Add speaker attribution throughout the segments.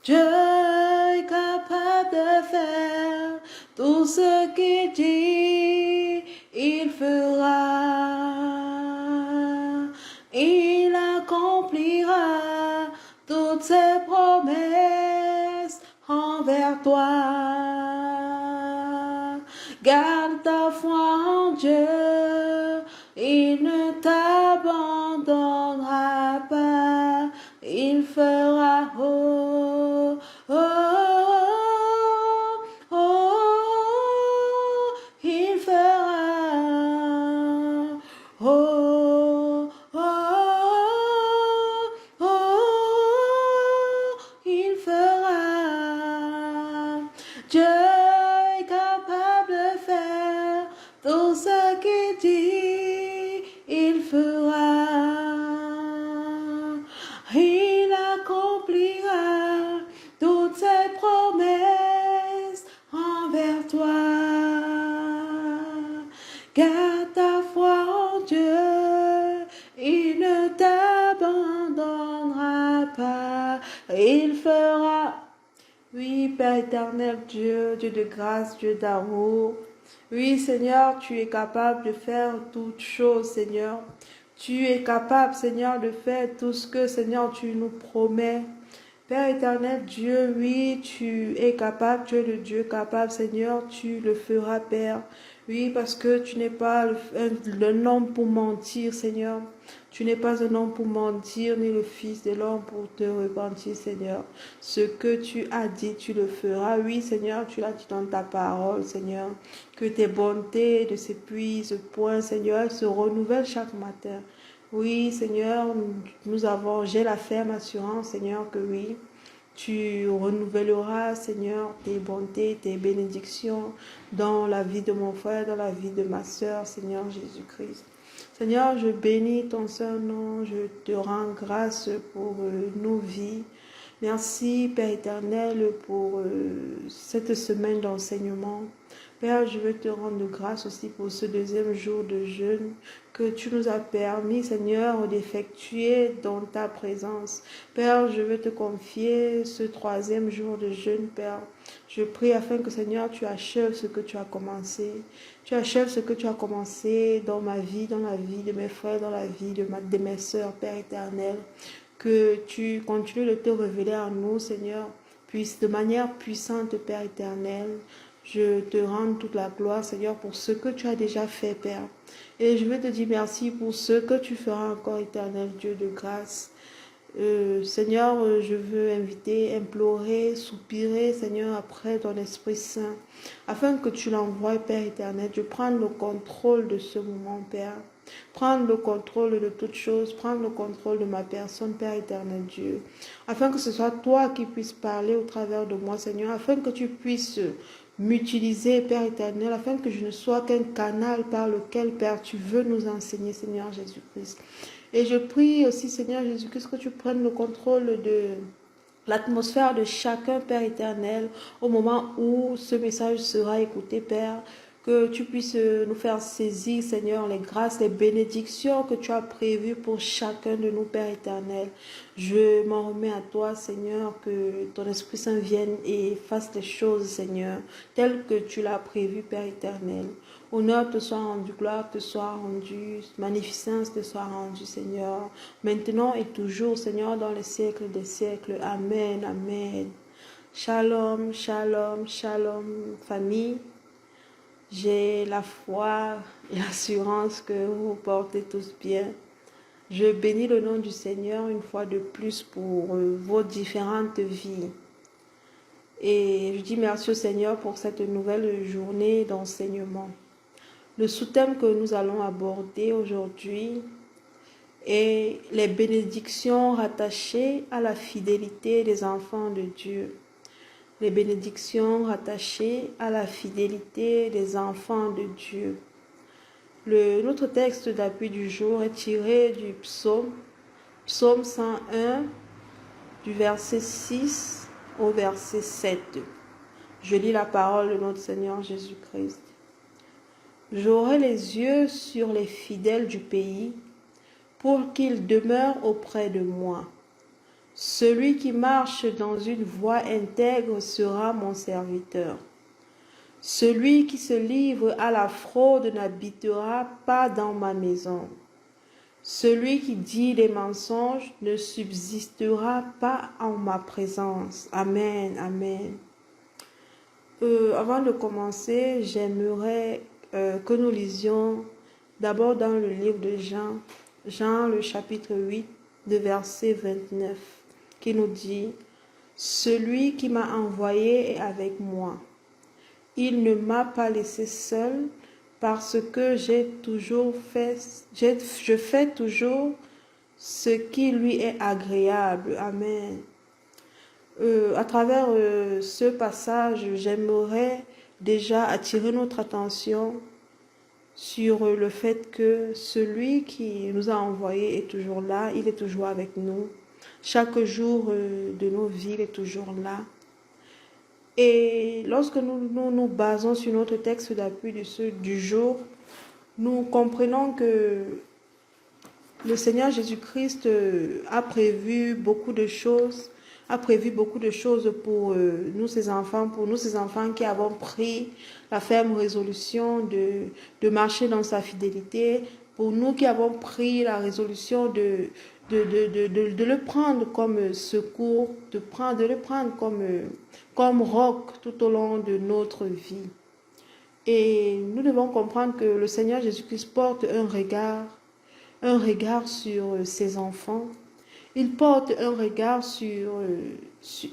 Speaker 1: Dieu est capable de faire tout ce qu'il dit, il fera. Il accomplira toutes ses promesses envers toi. Garde ta foi en Dieu, il ne t'abandonnera pas, il fera. Oh, oh, oh, oh, il fera. Oh, oh, oh, oh, il fera. Dieu est capable de faire tout ce qu'il dit, il fera. Il accomplira toutes ses promesses envers toi. Garde ta foi en Dieu, il ne t'abandonnera pas, il fera. Oui, Père éternel, Dieu, Dieu de grâce, Dieu d'amour. Oui, Seigneur, tu es capable de faire toutes choses, Seigneur. Tu es capable, Seigneur, de faire tout ce que, Seigneur, tu nous promets. Père éternel, Dieu, oui, tu es capable, tu es le Dieu capable, Seigneur, tu le feras, Père. Oui, parce que tu n'es pas un homme pour mentir, Seigneur. Tu n'es pas un homme pour mentir, ni le fils de l'homme pour te repentir, Seigneur. Ce que tu as dit, tu le feras. Oui, Seigneur, tu l'as dit dans ta parole, Seigneur. Que tes bontés ne s'épuisent point, Seigneur, elles se renouvellent chaque matin. Oui, Seigneur, j'ai la ferme assurance, Seigneur, que oui, tu renouvelleras, Seigneur, tes bontés, tes bénédictions dans la vie de mon frère, dans la vie de ma sœur, Seigneur Jésus-Christ. Seigneur, je bénis ton saint nom, je te rends grâce pour nos vies. Merci, Père éternel, pour cette semaine d'enseignement. Père, je veux te rendre grâce aussi pour ce deuxième jour de jeûne que tu nous as permis, Seigneur, d'effectuer dans ta présence. Père, je veux te confier ce troisième jour de jeûne, Père. Je prie afin que, Seigneur, tu achèves ce que tu as commencé. Tu achèves ce que tu as commencé dans ma vie, dans la vie de mes frères, dans la vie de mes sœurs, Père éternel. Que tu continues de te révéler à nous, Seigneur, puisse de manière puissante, Père éternel. Je te rends toute la gloire, Seigneur, pour ce que tu as déjà fait, Père. Et je veux te dire merci pour ce que tu feras encore, éternel Dieu de grâce. Seigneur, je veux inviter, implorer, soupirer, Seigneur, après ton Esprit Saint, afin que tu l'envoies, Père éternel. Je prends le contrôle de ce moment, Père. Prendre le contrôle de toutes choses, prendre le contrôle de ma personne, Père éternel Dieu, afin que ce soit toi qui puisses parler au travers de moi, Seigneur, afin que tu puisses m'utiliser, Père éternel, afin que je ne sois qu'un canal par lequel, Père, tu veux nous enseigner, Seigneur Jésus-Christ. Et je prie aussi, Seigneur Jésus-Christ, que tu prennes le contrôle de l'atmosphère de chacun, Père éternel, au moment où ce message sera écouté, Père, que tu puisses nous faire saisir, Seigneur, les grâces, les bénédictions que tu as prévues pour chacun de nous, Père éternel. Je m'en remets à toi, Seigneur, que ton Esprit Saint vienne et fasse les choses, Seigneur, telles que tu l'as prévu, Père éternel. Honneur te soit rendu, gloire te soit rendue, magnificence te soit rendue, Seigneur, maintenant et toujours, Seigneur, dans les siècles des siècles. Amen, amen. Shalom, shalom, shalom, famille. J'ai la foi et l'assurance que vous vous portez tous bien. Je bénis le nom du Seigneur une fois de plus pour vos différentes vies. Et je dis merci au Seigneur pour cette nouvelle journée d'enseignement. Le sous-thème que nous allons aborder aujourd'hui est les bénédictions rattachées à la fidélité des enfants de Dieu. Les bénédictions rattachées à la fidélité des enfants de Dieu. Notre texte d'appui du jour est tiré du psaume 101, du verset 6 au verset 7. Je lis la parole de notre Seigneur Jésus-Christ. J'aurai les yeux sur les fidèles du pays pour qu'ils demeurent auprès de moi. Celui qui marche dans une voie intègre sera mon serviteur. Celui qui se livre à la fraude n'habitera pas dans ma maison. Celui qui dit des mensonges ne subsistera pas en ma présence. Amen, amen. Avant de commencer, j'aimerais que nous lisions d'abord dans le livre de Jean, Jean le chapitre 8, de verset 29, qui nous dit « Celui qui m'a envoyé est avec moi. Il ne m'a pas laissé seul parce que je fais toujours ce qui lui est agréable. » Amen. À travers ce passage, j'aimerais déjà attirer notre attention sur le fait que celui qui nous a envoyés est toujours là, il est toujours avec nous. Chaque jour de nos vies, il est toujours là. Et lorsque nous basons sur notre texte d'appui du jour, nous comprenons que le Seigneur Jésus-Christ a prévu beaucoup de choses pour nous, ses enfants, qui avons pris la ferme résolution de marcher dans sa fidélité, pour nous qui avons pris la résolution de le prendre comme secours, de le prendre comme roc tout au long de notre vie. Et nous devons comprendre que le Seigneur Jésus-Christ porte un regard sur ses enfants. Il porte un regard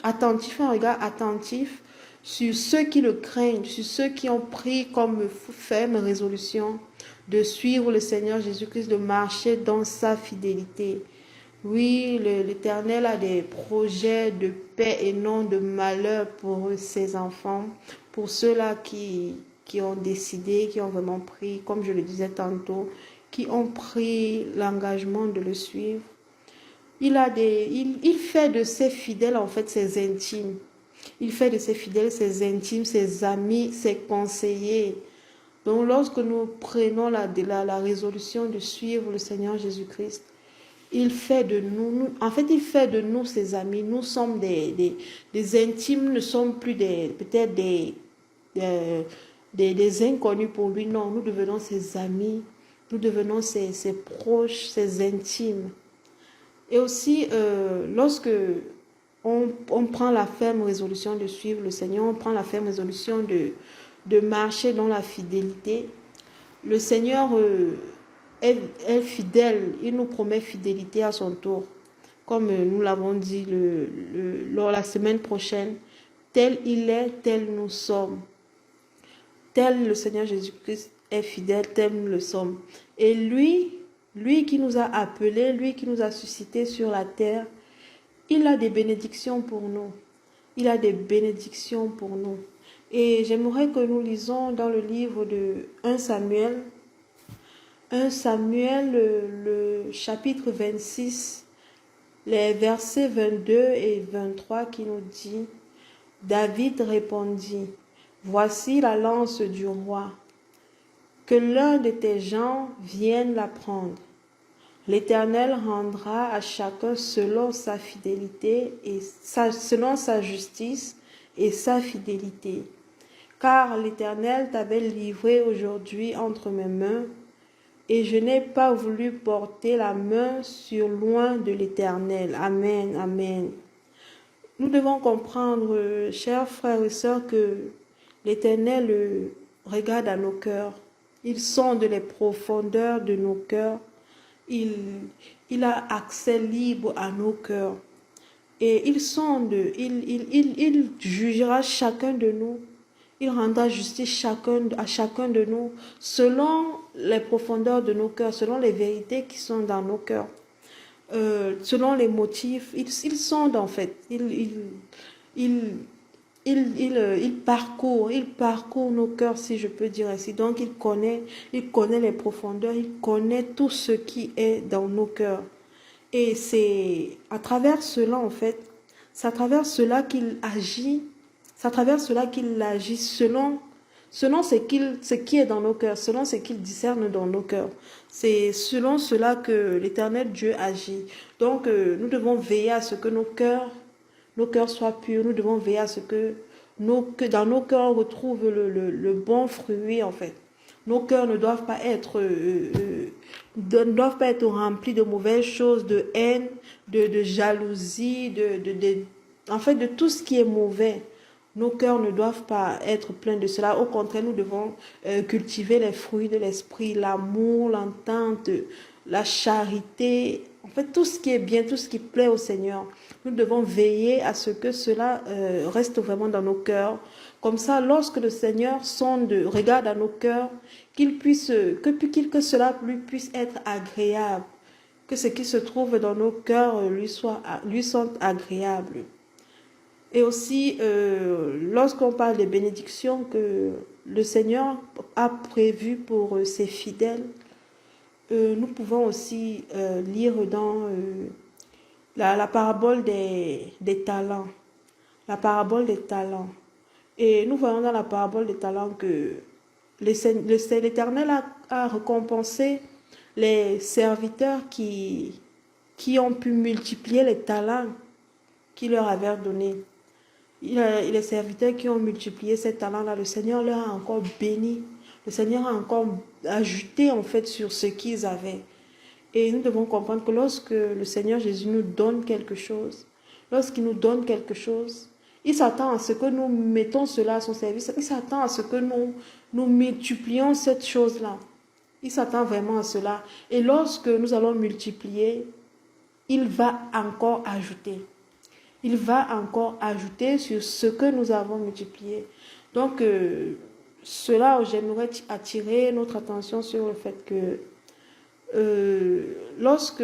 Speaker 1: attentif sur ceux qui le craignent, sur ceux qui ont pris comme ferme résolution de suivre le Seigneur Jésus-Christ, de marcher dans sa fidélité. Oui, l'Éternel a des projets de paix et non de malheur pour ses enfants, pour ceux-là qui ont décidé, qui ont vraiment pris, comme je le disais tantôt, qui ont pris l'engagement de le suivre. Il fait de ses fidèles, en fait, ses intimes. Il fait de ses fidèles ses intimes, ses amis, ses conseillers. Donc, lorsque nous prenons la résolution de suivre le Seigneur Jésus-Christ, il fait de nous ses amis. Nous sommes des intimes, nous ne sommes plus peut-être des inconnus pour lui. Non, nous devenons ses amis, nous devenons ses proches, ses intimes. Et aussi, lorsque on prend la ferme résolution de suivre le Seigneur, on prend la ferme résolution de marcher dans la fidélité, le Seigneur est fidèle, il nous promet fidélité à son tour. Comme nous l'avons dit la semaine prochaine, tel il est, tel nous sommes. Tel le Seigneur Jésus-Christ est fidèle, tel nous le sommes. Et lui qui nous a appelés, lui qui nous a suscités sur la terre, il a des bénédictions pour nous. Il a des bénédictions pour nous. Et j'aimerais que nous lisons dans le livre de 1 Samuel, le chapitre 26, les versets 22 et 23 qui nous dit « David répondit, voici la lance du roi. Que l'un de tes gens vienne la prendre. L'Éternel rendra à chacun selon sa fidélité et selon sa justice et sa fidélité. Car l'Éternel t'avait livré aujourd'hui entre mes mains, et je n'ai pas voulu porter la main sur loin de l'Éternel. » Amen, amen. Nous devons comprendre, chers frères et sœurs, que l'Éternel regarde à nos cœurs. Il sonde les profondeurs de nos cœurs. Il a accès libre à nos cœurs. Et il sonde, il jugera chacun de nous. Il rendra justice à chacun de nous selon les profondeurs de nos cœurs, selon les vérités qui sont dans nos cœurs, selon les motifs. Il sonde en fait. Il parcourt nos cœurs, si je peux dire ainsi. Donc, il connaît les profondeurs, il connaît tout ce qui est dans nos cœurs. Et c'est à travers cela, en fait, c'est à travers cela qu'il agit, c'est à travers cela qu'il agit selon selon ce qui est dans nos cœurs, selon ce qu'il discerne dans nos cœurs. C'est selon cela que l'Éternel Dieu agit. Donc, nous devons veiller à ce que nos cœurs soient purs. Nous devons veiller à ce que dans nos cœurs, on retrouve le bon fruit, en fait. Nos cœurs ne doivent pas être remplis de mauvaises choses, de haine, de jalousie, en fait, de tout ce qui est mauvais. Nos cœurs ne doivent pas être pleins de cela. Au contraire, nous devons cultiver les fruits de l'esprit, l'amour, l'entente, la charité. En fait, tout ce qui est bien, tout ce qui plaît au Seigneur. Nous devons veiller à ce que cela reste vraiment dans nos cœurs. Comme ça, lorsque le Seigneur regarde à nos cœurs, que cela lui puisse être agréable. Que ce qui se trouve dans nos cœurs lui sont agréables. Et aussi, lorsqu'on parle des bénédictions que le Seigneur a prévues pour ses fidèles, nous pouvons aussi lire dans la parabole des talents. La parabole des talents. Et nous voyons dans la parabole des talents que l'Éternel a récompensé les serviteurs qui ont pu multiplier les talents qu'il leur avait donnés. Les serviteurs qui ont multiplié ces talents-là, le Seigneur leur a encore béni. Le Seigneur a encore ajouté en fait sur ce qu'ils avaient. Et nous devons comprendre que lorsque le Seigneur Jésus nous donne quelque chose, lorsqu'il nous donne quelque chose, il s'attend à ce que nous mettons cela à son service. Il s'attend à ce que nous multiplions cette chose-là. Il s'attend vraiment à cela. Et lorsque nous allons multiplier, il va encore ajouter. Il va encore ajouter sur ce que nous avons multiplié. Donc, cela, j'aimerais attirer notre attention sur le fait que lorsque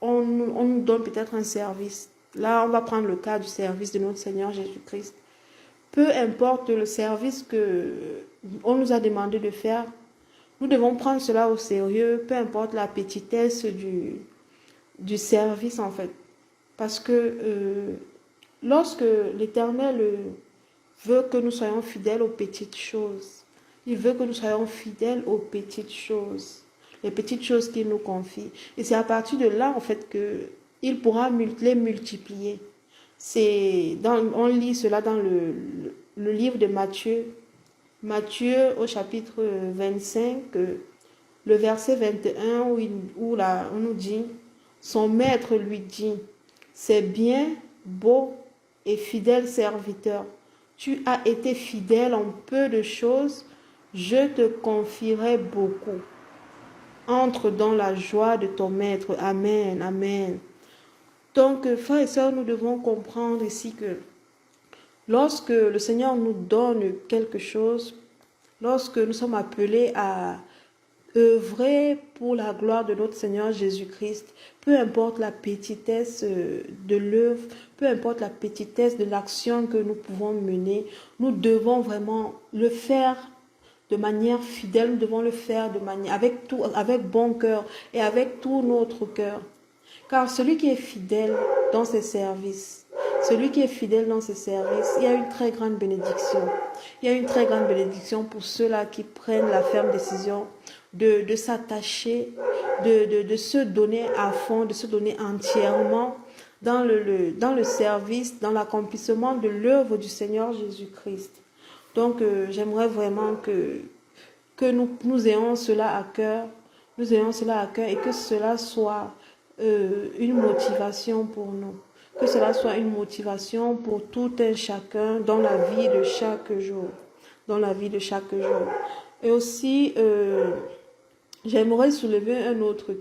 Speaker 1: on nous donne peut-être un service, là, on va prendre le cas du service de notre Seigneur Jésus-Christ. Peu importe le service qu'on nous a demandé de faire, nous devons prendre cela au sérieux, peu importe la petitesse du service, en fait. Parce que lorsque l'Éternel veut que nous soyons fidèles aux petites choses, il veut que nous soyons fidèles aux petites choses, les petites choses qu'il nous confie. Et c'est à partir de là, en fait, qu'il pourra les multiplier. On lit cela dans le livre de Matthieu. Matthieu au chapitre 25, le verset 21, où on nous dit, son maître lui dit, c'est bien, beau et fidèle serviteur. Tu as été fidèle en peu de choses, je te confierai beaucoup. Entre dans la joie de ton maître. Amen, amen. Donc, frères et sœurs, nous devons comprendre ici que lorsque le Seigneur nous donne quelque chose, lorsque nous sommes appelés à œuvrer pour la gloire de notre Seigneur Jésus-Christ, peu importe la petitesse de l'œuvre, peu importe la petitesse de l'action que nous pouvons mener, nous devons vraiment le faire de manière fidèle, nous devons le faire avec bon cœur et avec tout notre cœur. Car celui qui est fidèle dans ses services, il y a une très grande bénédiction. Il y a une très grande bénédiction pour ceux-là qui prennent la ferme décision de s'attacher, de se donner à fond, de se donner entièrement dans le service, dans l'accomplissement de l'œuvre du Seigneur Jésus-Christ. Donc, j'aimerais vraiment que nous ayons cela à cœur, et que cela soit une motivation pour nous. Que cela soit une motivation pour tout un chacun dans la vie de chaque jour. Et aussi, j'aimerais soulever un autre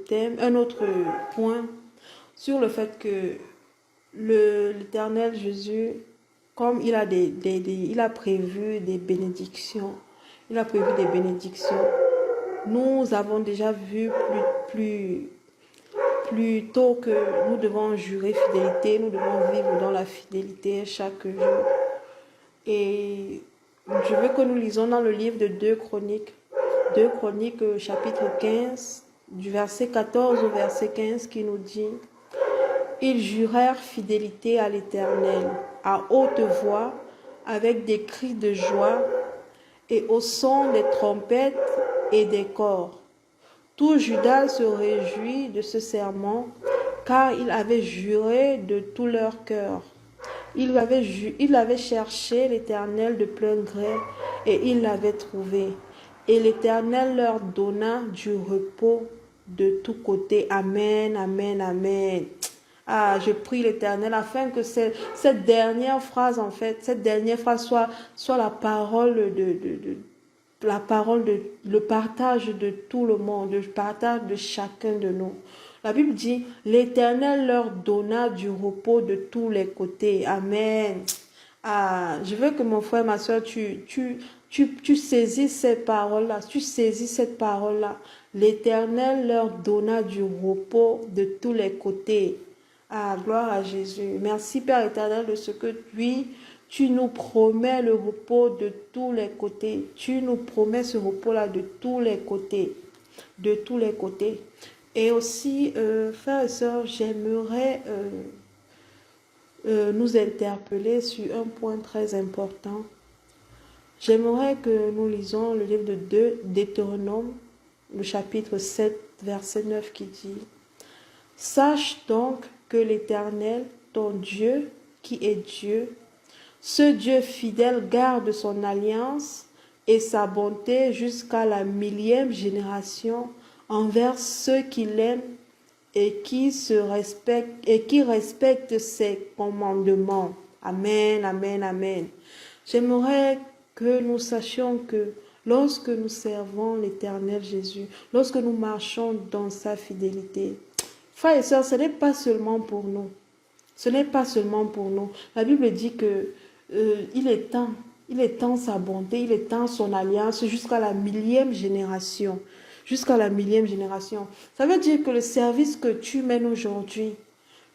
Speaker 1: point sur le fait que l'Éternel Jésus, comme il a prévu des bénédictions, nous avons déjà vu plus tôt que nous devons jurer fidélité, nous devons vivre dans la fidélité chaque jour. Et je veux que nous lisons dans le livre de 2 Chroniques, chapitre 15, du verset 14 au verset 15, qui nous dit « Ils jurèrent fidélité à l'Éternel, à haute voix, avec des cris de joie, et au son des trompettes et des cors. Tout Juda se réjouit de ce serment, car il avait juré de tout leur cœur. Il avait cherché l'Éternel de plein gré, et il l'avait trouvé. Et l'Éternel leur donna du repos de tous côtés. Amen, amen, amen. Ah, je prie l'Éternel afin que cette dernière phrase, en fait, cette dernière phrase soit la parole le partage de tout le monde, le partage de chacun de nous. La Bible dit, l'Éternel leur donna du repos de tous les côtés. Amen. Ah, je veux que mon frère, ma soeur, tu saisis ces paroles-là, tu saisis cette parole-là. L'Éternel leur donna du repos de tous les côtés. Ah, gloire à Jésus. Merci Père éternel de ce que tu nous promets le repos de tous les côtés. Tu nous promets ce repos-là de tous les côtés. De tous les côtés. Et aussi, frères et sœurs, j'aimerais nous interpeller sur un point très important. J'aimerais que nous lisons le livre de Deutéronome, le chapitre 7, verset 9 qui dit « Sache donc que l'Éternel, ton Dieu, qui est Dieu, ce Dieu fidèle garde son alliance et sa bonté jusqu'à la 1000e génération envers ceux qui l'aiment et qui respectent ses commandements. » Amen, amen, amen. J'aimerais que nous sachions que lorsque nous servons l'Éternel Jésus, lorsque nous marchons dans sa fidélité, frères et sœurs, ce n'est pas seulement pour nous. Ce n'est pas seulement pour nous. La Bible dit que il étend sa bonté, il étend son alliance jusqu'à la 1000e génération. Jusqu'à la 1000e génération. Ça veut dire que le service que tu mènes aujourd'hui,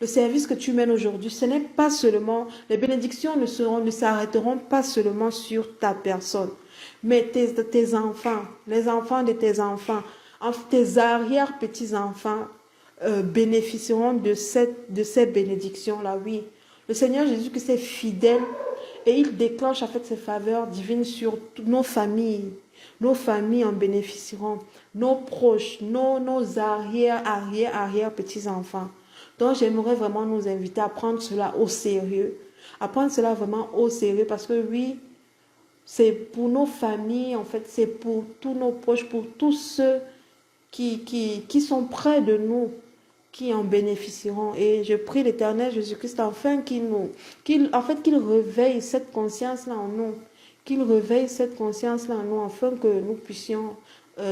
Speaker 1: ce n'est pas seulement, les bénédictions ne s'arrêteront pas seulement sur ta personne, mais tes enfants, les enfants de tes enfants, tes arrière-petits-enfants bénéficieront de ces bénédictions-là, oui. Le Seigneur Jésus-Christ est fidèle et il déclenche en fait ses faveurs divines sur nos familles. Nos familles en bénéficieront, nos proches, nos arrière petits-enfants. Donc j'aimerais vraiment nous inviter à prendre cela au sérieux, à prendre cela vraiment au sérieux parce que oui, c'est pour nos familles, en fait, c'est pour tous nos proches, pour tous ceux qui sont près de nous, qui en bénéficieront. Et je prie l'Éternel Jésus-Christ afin qu'il réveille cette conscience-là en nous, qu'il réveille cette conscience-là en nous, afin que nous puissions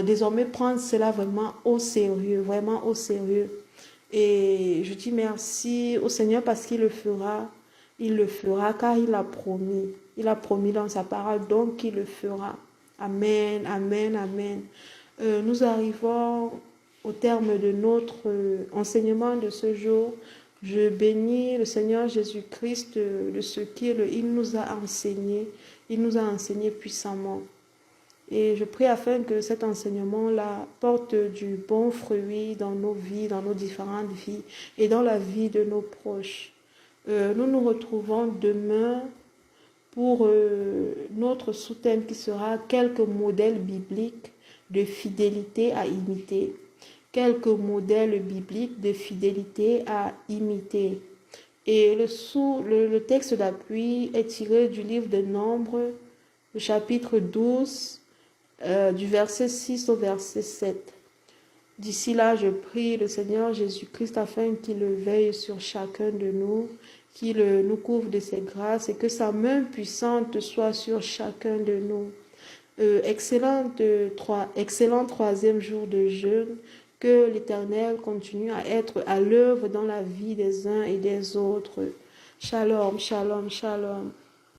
Speaker 1: désormais prendre cela vraiment au sérieux, vraiment au sérieux. Et je dis merci au Seigneur parce qu'il le fera car il a promis. Il a promis dans sa parole, donc il le fera. Amen, amen, amen. Nous arrivons au terme de notre enseignement de ce jour. Je bénis le Seigneur Jésus-Christ de ce qu'il nous a enseigné. Il nous a enseigné puissamment. Et je prie afin que cet enseignement-là porte du bon fruit dans nos vies, dans nos différentes vies et dans la vie de nos proches. Nous nous retrouvons demain pour notre sous-thème qui sera quelques modèles bibliques de fidélité à imiter. Quelques modèles bibliques de fidélité à imiter. Et le texte d'appui est tiré du livre de Nombres, le chapitre 12, du verset 6 au verset 7. D'ici là, je prie le Seigneur Jésus-Christ afin qu'il veille sur chacun de nous, qu'il nous couvre de ses grâces et que sa main puissante soit sur chacun de nous. Excellent troisième jour de jeûne, que l'Éternel continue à être à l'œuvre dans la vie des uns et des autres. Shalom, shalom, shalom.